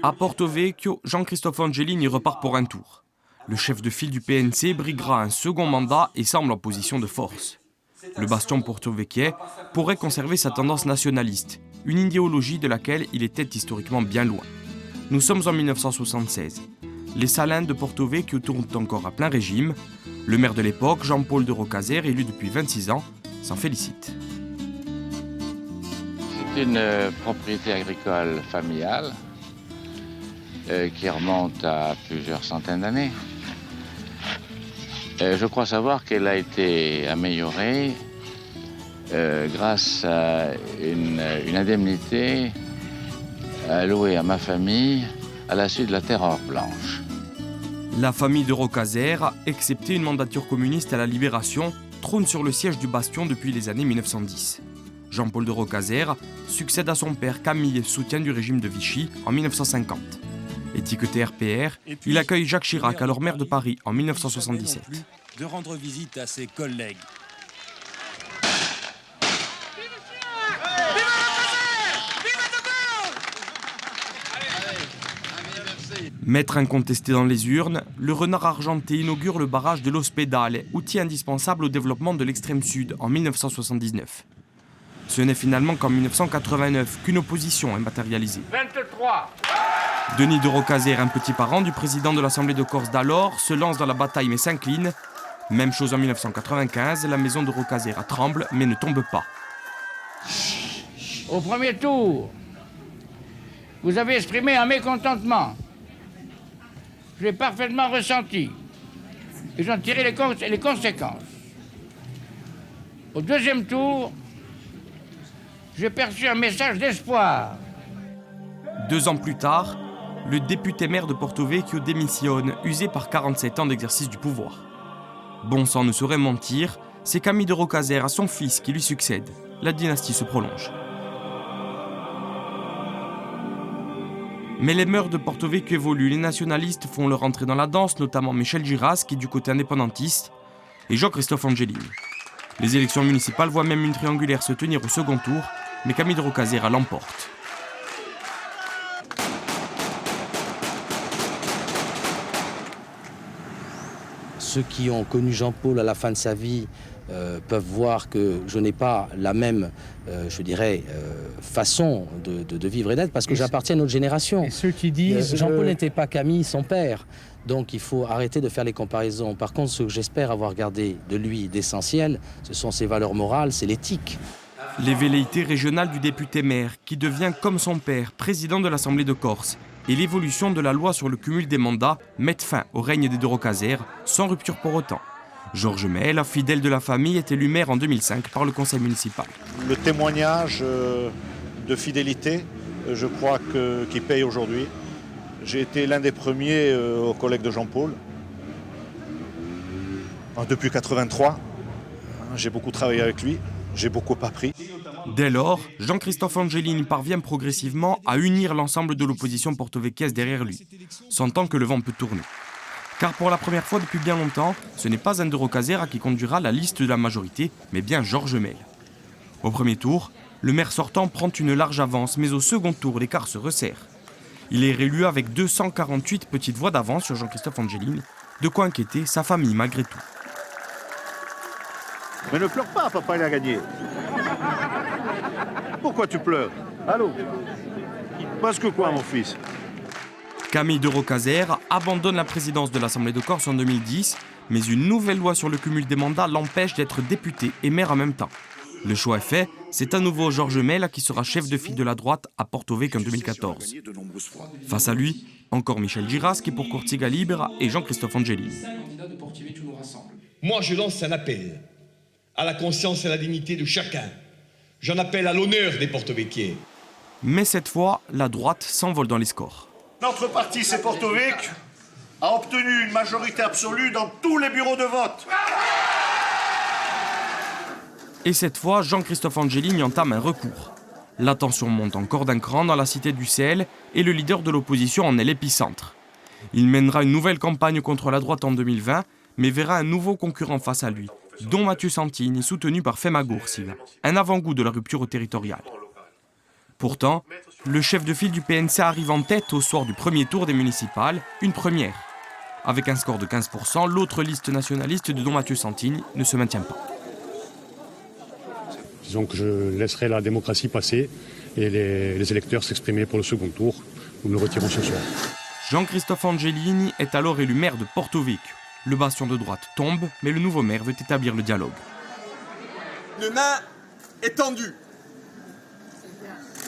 À Porto Vecchio, Jean-Christophe Angelini repart pour un tour. Le chef de file du PNC briguera un second mandat et semble en position de force. Le bastion porto-vecchien pourrait conserver sa tendance nationaliste, une idéologie de laquelle il était historiquement bien loin. Nous sommes en 1976. Les salins de Porto Vecchio tournent encore à plein régime. Le maire de l'époque, Jean-Paul de Roccaser, élu depuis 26 ans, s'en félicite. C'est une propriété agricole familiale qui remonte à plusieurs centaines d'années. Je crois savoir qu'elle a été améliorée grâce à une indemnité allouée à ma famille à la suite de la Terreur blanche. La famille de Roccaser, excepté une mandature communiste à la Libération, trône sur le siège du bastion depuis les années 1910. Jean-Paul de Roccaser succède à son père Camille, soutien du régime de Vichy, en 1950. Étiqueté RPR, il accueille Jacques Chirac, alors maire de Paris, en 1977. De rendre visite à ses collègues. Maître incontesté dans les urnes, le renard argenté inaugure le barrage de l'Ospedale, outil indispensable au développement de l'extrême sud, en 1979. Ce n'est finalement qu'en 1989 qu'une opposition est matérialisée. 23. Denis de Roccaser, un petit parent du président de l'Assemblée de Corse d'alors, se lance dans la bataille mais s'incline. Même chose en 1995, la maison de Roccaser tremble mais ne tombe pas. Au premier tour, vous avez exprimé un mécontentement. Je l'ai parfaitement ressenti. Et j'en tirai les conséquences. Au deuxième tour, j'ai perçu un message d'espoir. 2 ans plus tard, le député maire de Porto Vecchio démissionne, usé par 47 ans d'exercice du pouvoir. Bon sang ne saurait mentir, c'est Camille de Roccaser à son fils qui lui succède. La dynastie se prolonge. Mais les mœurs de Porto Vecchio évoluent. Les nationalistes font leur entrée dans la danse, notamment Michel Giras, qui est du côté indépendantiste, et Jean-Christophe Angelini. Les élections municipales voient même une triangulaire se tenir au second tour, mais Camille de Roccaser l'emporte. Ceux qui ont connu Jean-Paul à la fin de sa vie peuvent voir que je n'ai pas la même, façon de vivre et d'être, parce que j'appartiens à notre génération. Et ceux qui disent... Jean-Paul n'était pas Camille, son père. Donc il faut arrêter de faire les comparaisons. Par contre, ce que j'espère avoir gardé de lui d'essentiel, ce sont ses valeurs morales, c'est l'éthique. Les velléités régionales du député maire, qui devient comme son père président de l'Assemblée de Corse, et l'évolution de la loi sur le cumul des mandats mettent fin au règne des de Roccaser, sans rupture pour autant. Georges Mail, fidèle de la famille, est élu maire en 2005 par le conseil municipal. Le témoignage de fidélité, je crois qui paye aujourd'hui. J'ai été l'un des premiers aux collègues de Jean-Paul. Depuis 1983, j'ai beaucoup travaillé avec lui, j'ai beaucoup appris. Dès lors, Jean-Christophe Angelini parvient progressivement à unir l'ensemble de l'opposition porto-vecchiaise derrière lui, sentant que le vent peut tourner. Car pour la première fois depuis bien longtemps, ce n'est pas un de Roccaser qui conduira la liste de la majorité, mais bien Georges Mail. Au premier tour, le maire sortant prend une large avance, mais au second tour, l'écart se resserre. Il est réélu avec 248 petites voix d'avance sur Jean-Christophe Angelini, de quoi inquiéter sa famille malgré tout. Mais ne pleure pas, papa, il a gagné. Pourquoi tu pleures? Allô? Parce que quoi, mon fils? Camille de Roccaser abandonne la présidence de l'Assemblée de Corse en 2010, mais une nouvelle loi sur le cumul des mandats l'empêche d'être député et maire en même temps. Le choix est fait, c'est à nouveau Georges Mail qui sera chef de file de la droite à Porto Vecchio en 2014. Face à lui, encore Michel Giras qui pour Corsica Libera et Jean-Christophe Angelini. Moi, je lance un appel à la conscience et à la dignité de chacun. J'en appelle à l'honneur des porto-vecchiais. Mais cette fois, la droite s'envole dans les scores. Notre parti, c'est Porto Vecchio, a obtenu une majorité absolue dans tous les bureaux de vote. Et cette fois, Jean-Christophe Angelini entame un recours. La tension monte encore d'un cran dans la cité du Sel et le leader de l'opposition en est l'épicentre. Il mènera une nouvelle campagne contre la droite en 2020, mais verra un nouveau concurrent face à lui, dont Mathieu Santini, soutenu par Femagoursi, un avant-goût de la rupture territoriale. Pourtant, le chef de file du PNC arrive en tête au soir du premier tour des municipales, une première. Avec un score de 15%, l'autre liste nationaliste de Don Mathieu Santigne ne se maintient pas. Disons que je laisserai la démocratie passer et les électeurs s'exprimer pour le second tour. Nous le retirons ce soir. Jean-Christophe Angelini est alors élu maire de Porto Vecchio. Le bastion de droite tombe, mais le nouveau maire veut établir le dialogue. Une main est tendue.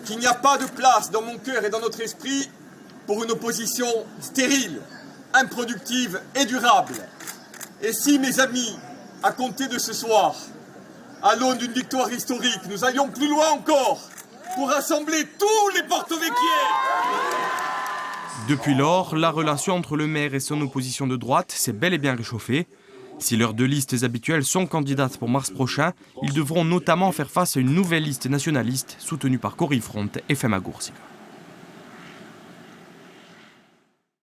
Qu'il n'y a pas de place dans mon cœur et dans notre esprit pour une opposition stérile, improductive et durable. Et si, mes amis, à compter de ce soir, à l'aune d'une victoire historique, nous allions plus loin encore pour rassembler tous les porto-vecchiais. Depuis lors, la relation entre le maire et son opposition de droite s'est bel et bien réchauffée. Si leurs deux listes habituelles sont candidates pour mars prochain, ils devront notamment faire face à une nouvelle liste nationaliste soutenue par Corifront et Femagoursi.